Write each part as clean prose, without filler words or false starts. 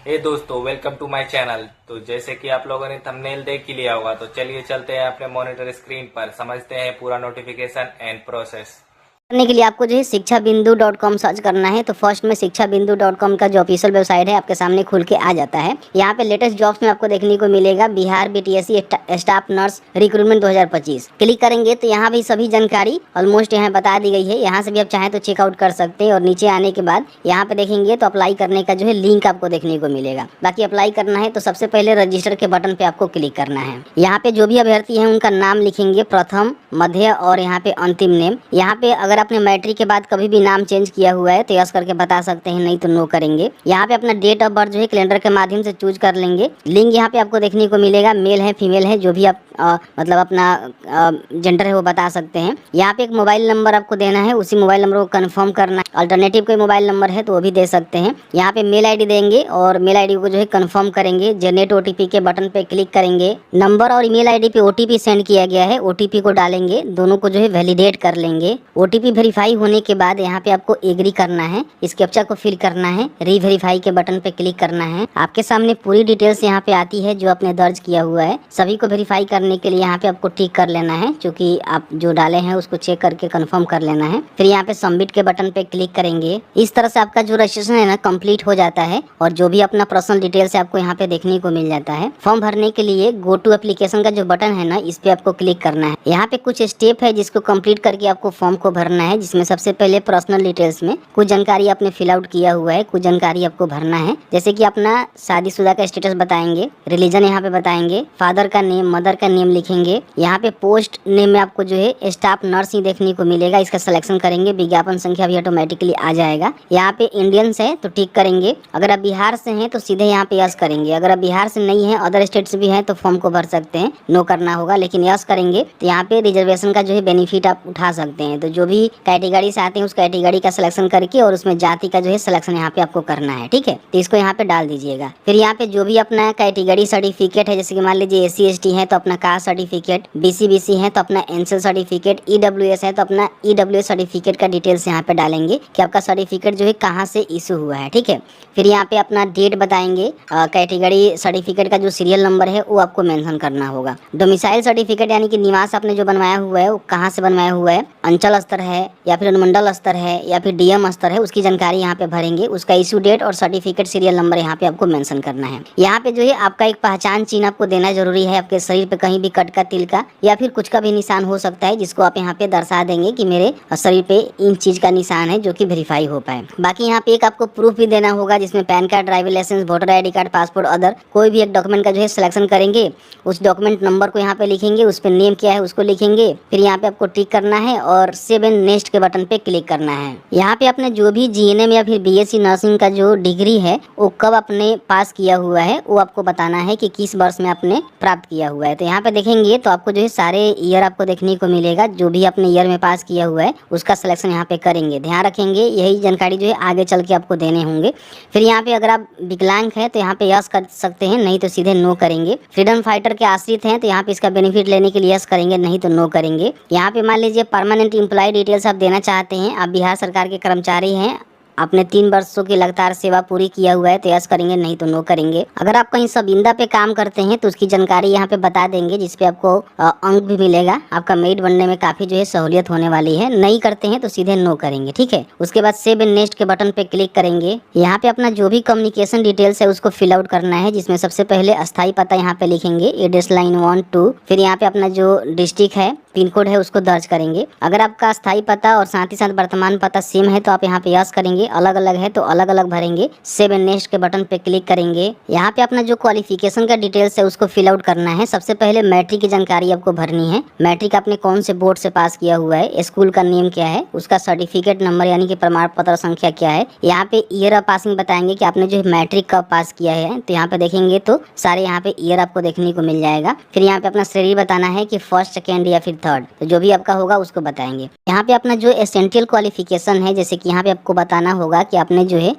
हे दोस्तों, welcome to my channel. तो जैसे कि आप लोगों ने थंबनेल देख ही लिया होगा, तो चलिए चलते हैं अपने मॉनिटर स्क्रीन पर, समझते हैं पूरा नोटिफिकेशन एंड प्रोसेस। करने के लिए आपको जो है शिक्षा बिंदु .com सर्च करना है। तो फर्स्ट में शिक्षा बिंदु .com का जो ऑफिशियल वेबसाइट है आपके सामने खुल के आ जाता है। यहाँ पे लेटेस्ट जॉब्स में आपको देखने को मिलेगा Bihar BTSC staff nurse recruitment 2025। Click करेंगे तो यहाँ भी सभी जानकारी ऑलमोस्ट यहाँ बता दी गई है। यहाँ से भी आप चाहें तो चेकआउट कर सकते हैं। और नीचे आने के बाद यहाँ पे देखेंगे तो अप्लाई करने का जो है लिंक आपको देखने को मिलेगा। बाकी अप्लाई करना है तो सबसे पहले रजिस्टर के बटन पे आपको क्लिक करना है। यहाँ पे जो भी अभ्यर्थी हैं उनका नाम लिखेंगे, प्रथम, मध्य और यहाँ पे अंतिम नेम। यहाँ पे अगर आपने मैट्रिक के बाद कभी भी नाम चेंज किया हुआ है तो यस करके बता सकते हैं, नहीं तो नो करेंगे। यहाँ पे अपना डेट ऑफ बर्थ जो है कैलेंडर के माध्यम से चूज कर लेंगे। लिंग यहाँ पे आपको देखने को मिलेगा, मेल है फीमेल है, जो भी आप मतलब अपना जेंडर है वो बता सकते हैं। यहाँ पे एक मोबाइल नंबर आपको देना है, उसी मोबाइल नंबर को कंफर्म करना है। अल्टरनेटिव कोई मोबाइल नंबर है तो वो भी दे सकते हैं। यहाँ पे मेल आईडी देंगे और मेल आईडी को जो है कंफर्म करेंगे। जनरेट ओटीपी के बटन पे क्लिक करेंगे। नंबर और ईमेल आईडी पे ओटीपी सेंड किया गया है, ओटीपी को डालेंगे, दोनों को जो है वैलिडेट कर लेंगे। ओटीपी वेरीफाई होने के बाद यहाँ पे आपको एग्री करना है, इस कैप्चा को फिल करना है, रीवेरीफाई के बटन पे क्लिक करना है। आपके सामने पूरी डिटेल्स यहाँ पे आती है जो आपने दर्ज किया हुआ है। सभी को वेरीफाई करने के लिए यहाँ पे आपको टिक कर लेना है, क्योंकि आप जो डाले हैं उसको चेक करके कंफर्म कर लेना है। फिर यहाँ पे सबमिट के बटन पे क्लिक करेंगे। इस तरह से आपका जो रजिस्ट्रेशन है ना कंप्लीट हो जाता है और जो भी अपना पर्सनल डिटेल्स है आपको यहाँ पे देखने को मिल जाता है। फॉर्म भरने के लिए गो टू एप्लीकेशन का जो बटन है ना, इस पे आपको क्लिक करना है। यहाँ पे कुछ स्टेप है जिसको कंप्लीट करके आपको फॉर्म को भरना है, जिसमें सबसे पहले पर्सनल डिटेल्स में कुछ जानकारी आपने फिल आउट किया हुआ है, कुछ जानकारी आपको भरना है। जैसे कि अपना शादीशुदा का स्टेटस बताएंगे, रिलीजन यहाँ पे बताएंगे, फादर का नेम, मदर का नेम लिखेंगे। यहाँ पे पोस्ट नेम में आपको जो है स्टाफ नर्स ही देखने को मिलेगा, इसका सिलेक्शन करेंगे। विज्ञापन संख्या भी ऑटोमेटिकली आ जाएगा। यहाँ पे इंडियंस है तो टिक करेंगे। अगर आप बिहार से हैं तो सीधे यहाँ पे यस करेंगे। अगर आप बिहार से नहीं है, अदर स्टेट से भी हैं तो फॉर्म को भर सकते हैं, नो करना होगा, लेकिन यस करेंगे तो यहाँ पे रिजर्वेशन का जो है बेनिफिट आप उठा सकते हैं। तो जो भी कैटेगरी से आते हैं उस कैटेगरी का सिलेक्शन करके और उसमें जाति का जो है सिलेक्शन यहाँ पे आपको करना है, ठीक है। तो इसको यहाँ पे डाल दीजिएगा। फिर यहाँ पे जो भी अपना कैटेगरी सर्टिफिकेट है, जैसे कि मान लीजिए SC/ST है तो अपना कास्ट सर्टिफिकेट, BC/BC है तो अपना एनसीएल सर्टिफिकेट, EWS है तो अपना EWS सर्टिफिकेट का डिटेल्स यहाँ पे डालेंगे कि आपका सर्टिफिकेट जो है कहाँ से इशू हुआ है, ठीक है। फिर यहाँ पे अपना डेट बताएंगे। कैटेगरी सर्टिफिकेट का जो सीरियल नंबर है वो आपको मेंशन करना होगा। डोमिसाइल सर्टिफिकेट यानी कि निवास आपने जो बनवाया हुआ है वो कहाँ से बनवाया हुआ है, अंचल स्तर है या फिर अनुमंडल स्तर है या फिर DM स्तर है, उसकी जानकारी यहाँ पे भरेंगे। उसका इशू डेट और सर्टिफिकेट सीरियल नंबर यहाँ पे आपको मेंशन करना है। यहाँ पे जो है आपका एक पहचान चिन्ह आपको देना जरूरी है। आपके शरीर पे कहीं भी कट का, तिल का या फिर कुछ का भी निशान हो सकता है, जिसको आप यहाँ पे दर्शा देंगे कि मेरे शरीर पे इन चीज का निशान है, जो कि वेरीफाई हो पाए। बाकी यहाँ पे एक आपको प्रूफ भी देना होगा, जिसमें PAN card, driving licence, voter ID card, passport, other कोई भी एक डॉक्यूमेंट का जो है सिलेक्शन करेंगे। उस डॉक्यूमेंट नंबर को यहाँ पे लिखेंगे, उस पर नेम क्या है उसको लिखेंगे। फिर यहाँ पे आपको टिक करना है और सेव एंड नेक्स्ट के बटन पे क्लिक करना है। यहाँ पे आपने जो भी GNM या फिर BSc नर्सिंग का जो डिग्री है वो कब आपने पास किया हुआ है वो आपको बताना है कि किस वर्ष में आपने प्राप्त किया हुआ है। तो यहाँ पे देखेंगे तो आपको जो है सारे ईयर आपको देखने को मिलेगा। जो भी आपने ईयर में पास किया हुआ है उसका सिलेक्शन यहाँ पे करेंगे। ध्यान रखेंगे यही जानकारी जो है आगे चल के आपको देने होंगे। फिर यहाँ पे अगर आप विकलांग है तो यहाँ पे यस कर सकते हैं, नहीं तो सीधे नो करेंगे। फ्रीडम फाइटर के आश्रित हैं तो यहाँ पे इसका बेनिफिट लेने के लिए यस करेंगे, नहीं तो नो करेंगे। यहाँ पे मान लीजिए परमानेंट एम्प्लॉय डिटेल्स आप देना चाहते हैं, आप बिहार सरकार के कर्मचारी हैं, आपने 3 वर्षों की लगातार सेवा पूरी किया हुआ है तो यस करेंगे, नहीं तो नो करेंगे। अगर आप कहीं सबींदा पे काम करते हैं तो उसकी जानकारी यहाँ पे बता देंगे, जिसपे आपको अंक भी मिलेगा। आपका मेड बनने में काफी जो है सहूलियत होने वाली है। नहीं करते हैं तो सीधे नो करेंगे, ठीक है। उसके बाद सेव एंड नेक्स्ट के बटन पे क्लिक करेंगे। यहाँ पे अपना जो भी कम्युनिकेशन डिटेल्स है उसको फिल आउट करना है, जिसमें सबसे पहले अस्थायी पता यहाँ पे लिखेंगे, एड्रेस लाइन 1 2। फिर यहाँ पे अपना जो डिस्ट्रिक्ट है, पिन कोड है उसको दर्ज करेंगे। अगर आपका स्थायी पता और साथ ही साथ वर्तमान पता सेम है तो आप यहाँ पे यस करेंगे, अलग अलग है तो अलग अलग भरेंगे। सेव एंड नेक्स्ट के बटन पे क्लिक करेंगे। यहाँ पे अपना जो क्वालिफिकेशन का डिटेल्स है उसको फिल आउट करना है। सबसे पहले मैट्रिक की जानकारी आपको भरनी है। मैट्रिक आपने कौन से बोर्ड से पास किया हुआ है, स्कूल का नेम क्या है, उसका सर्टिफिकेट नंबर यानी कि प्रमाण पत्र संख्या क्या है। यहाँ पे ईयर ऑफ पासिंग बताएंगे कि आपने जो मैट्रिक कब पास किया है। तो यहाँ पे देखेंगे तो सारे यहाँ पे ईयर आपको देखने को मिल जाएगा। फिर यहाँ पे अपना श्रेणी बताना है कि फर्स्ट, सेकेंड या फिर 3rd, तो जो भी आपका होगा उसको बताएंगे। यहाँ पे अपना जो एसेंशियल क्वालिफिकेशन है, जैसे कि यहाँ पे आपको बताना होगा कि आपने जो है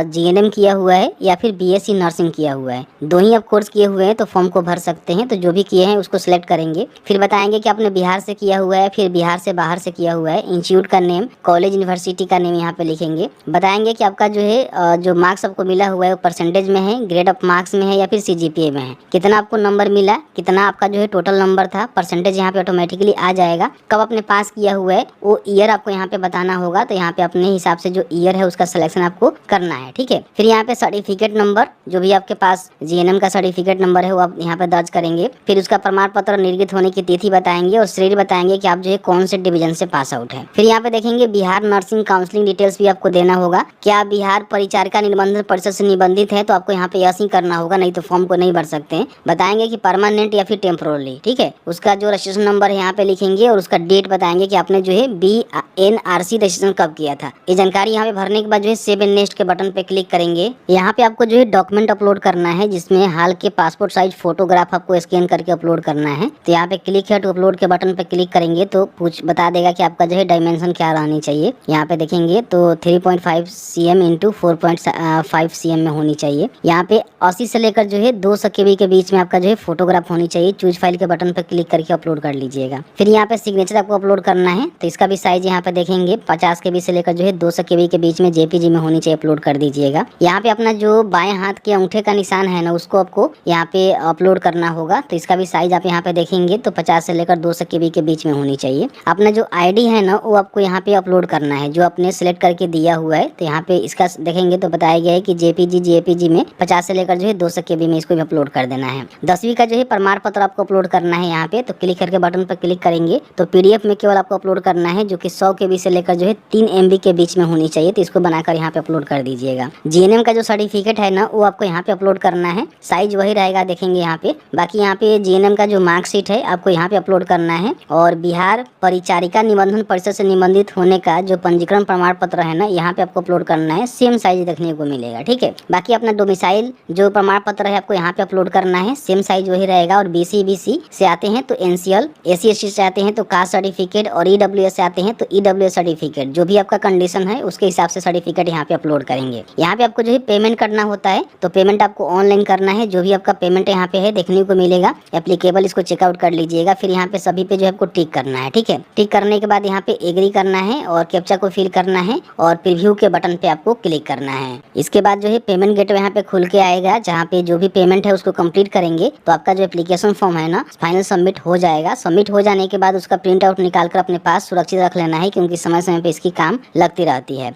GNM किया हुआ है या फिर BSc नर्सिंग किया हुआ है। दो ही आप कोर्स किए हुए हैं तो फॉर्म को भर सकते हैं। तो जो भी किए हैं उसको सिलेक्ट करेंगे। फिर बताएंगे कि आपने बिहार से किया हुआ है, फिर बिहार से बाहर से किया हुआ है, इंस्टीट्यूट का नेम, कॉलेज यूनिवर्सिटी का नेम यहाँ पे लिखेंगे। बताएंगे कि आपका जो है जो मार्क्स आपको मिला हुआ है वो परसेंटेज में है, ग्रेड ऑफ मार्क्स में है या फिर CGPA में है, कितना आपको नंबर मिला, कितना आपका जो है टोटल नंबर था, परसेंटेज यहाँ पे ऑटोमेटिकली आ जाएगा। कब आपने पास किया हुआ है वो ईयर आपको यहाँ पे बताना होगा। तो यहाँ पे अपने हिसाब से जो ईयर है उसका सिलेक्शन आपको करना है, ठीक है। फिर यहाँ पे सर्टिफिकेट नंबर, जो भी आपके पास GNM का सर्टिफिकेट नंबर है वो आप यहाँ पे दर्ज करेंगे। फिर उसका प्रमाण पत्र निर्गत होने की तिथि बताएंगे और श्रेणी बताएंगे कि आप जो है कौन से डिवीजन से पास आउट है। फिर यहाँ पे देखेंगे बिहार नर्सिंग काउंसलिंग डिटेल्स भी आपको देना होगा। क्या बिहार परिचारिका निबंधन परिषद से निबंधित है तो आपको यहाँ पे यस ही करना होगा, नहीं तो फॉर्म को नहीं भर सकते हैं। बताएंगे कि परमानेंट या फिर टेम्पोररी, ठीक है। उसका जो रजिस्ट्रेशन नंबर है यहाँ पे लिखेंगे और उसका डेट बताएंगे कि आपने जो है BNRC रजिस्ट्रेशन कब किया था। ये जानकारी यहाँ पे भरने के बाद जो है सेव एंड नेक्स्ट के बटन पे क्लिक करेंगे। यहाँ पे आपको जो है डॉक्यूमेंट अपलोड करना है, जिसमें हाल के पासपोर्ट साइज फोटोग्राफ आपको स्कैन करके अपलोड करना है। तो यहाँ पे क्लिक है टू अपलोड के बटन पे क्लिक करेंगे तो बता देगा कि आपका जो है डायमेंशन क्या रहनी चाहिए। यहाँ पे देखेंगे तो 3.5 cm इंटू 4.5 cm में होनी चाहिए। यहाँ पे 80 से लेकर जो है 200 KB के बीच में आपका जो है फोटोग्राफ होनी चाहिए। चूज फाइल के बटन पे क्लिक करके अपलोड कर लीजिएगा। फिर यहाँ पे सिग्नेचर आपको अपलोड करना है, तो इसका भी साइज यहाँ पे देखेंगे 50 KB से लेकर जो है 200 KB के बीच में JPG में होनी चाहिए, अपलोड कर दीजिएगा। यहाँ पे अपना जो बाएं हाथ के अंगूठे का निशान है ना उसको आपको यहाँ पे अपलोड करना होगा। तो इसका भी साइज आप यहाँ पे देखेंगे तो 50 से लेकर 200 KB के बीच में होनी चाहिए। अपना जो ID है ना वो आपको यहाँ पे अपलोड करना है, जो आपने सिलेक्ट करके दिया हुआ है। तो यहाँ पे इसका देखेंगे तो बताया गया है कि JPG में 50 से लेकर जो है 200 KB में इसको भी अपलोड कर देना है। 10वीं का जो है प्रमाण पत्र आपको अपलोड करना है यहाँ पे। तो क्लिक करके बटन पर क्लिक करेंगे तो PDF में केवल आपको अपलोड करना है, जो कि 100 KB से लेकर जो है 3 MB के बीच में होनी चाहिए। तो इसको बनाकर यहाँ पे अपलोड कर दीजिएगा। GNM का जो सर्टिफिकेट है ना वो आपको यहाँ पे अपलोड करना है, साइज वही रहेगा देखेंगे यहाँ पे। बाकी यहाँ पे GNM का जो मार्कशीट है आपको यहाँ पे अपलोड करना है और बिहार परिचारिका निबंधन परिषद से निबंधित होने का जो पंजीकरण प्रमाण पत्र है ना यहाँ पे आपको अपलोड करना है। सेम साइज देखने को मिलेगा, ठीक है। बाकी अपना डोमिसाइल जो प्रमाण पत्र है आपको यहाँ पे अपलोड करना है, सेम साइज वही रहेगा। और BC से आते हैं तो NCL, SC/ST से आते हैं तो कास्ट सर्टिफिकेट और EWS से आते हैं तो EWS सर्टिफिकेट, जो भी आपका कंडीशन है उसके हिसाब से सर्टिफिकेट यहाँ पे अपलोड करेंगे। यहाँ पे आपको जो है पेमेंट करना होता है, तो पेमेंट आपको ऑनलाइन करना है। जो भी आपका पेमेंट यहाँ पे है देखने को मिलेगा एप्लीकेबल, इसको चेकआउट कर लीजिएगा। फिर यहाँ पे सभी पे जो है आपको टिक करना है, ठीक है। टिक करने के बाद यहाँ पे एग्री करना है और कैप्चा को फिल करना है और प्रीव्यू के बटन पे आपको क्लिक करना है। इसके बाद जो है पेमेंट गेटवे यहाँ पे खुल के आएगा, जहाँ पे जो भी पेमेंट है उसको कंप्लीट करेंगे तो आपका जो एप्लीकेशन फॉर्म है ना फाइनल सबमिट हो जाएगा। सबमिट हो जाने के बाद उसका प्रिंट आउट निकाल कर अपने पास सुरक्षित रख लेना है, क्योंकि समय समय पे इसकी काम लगती रहती है।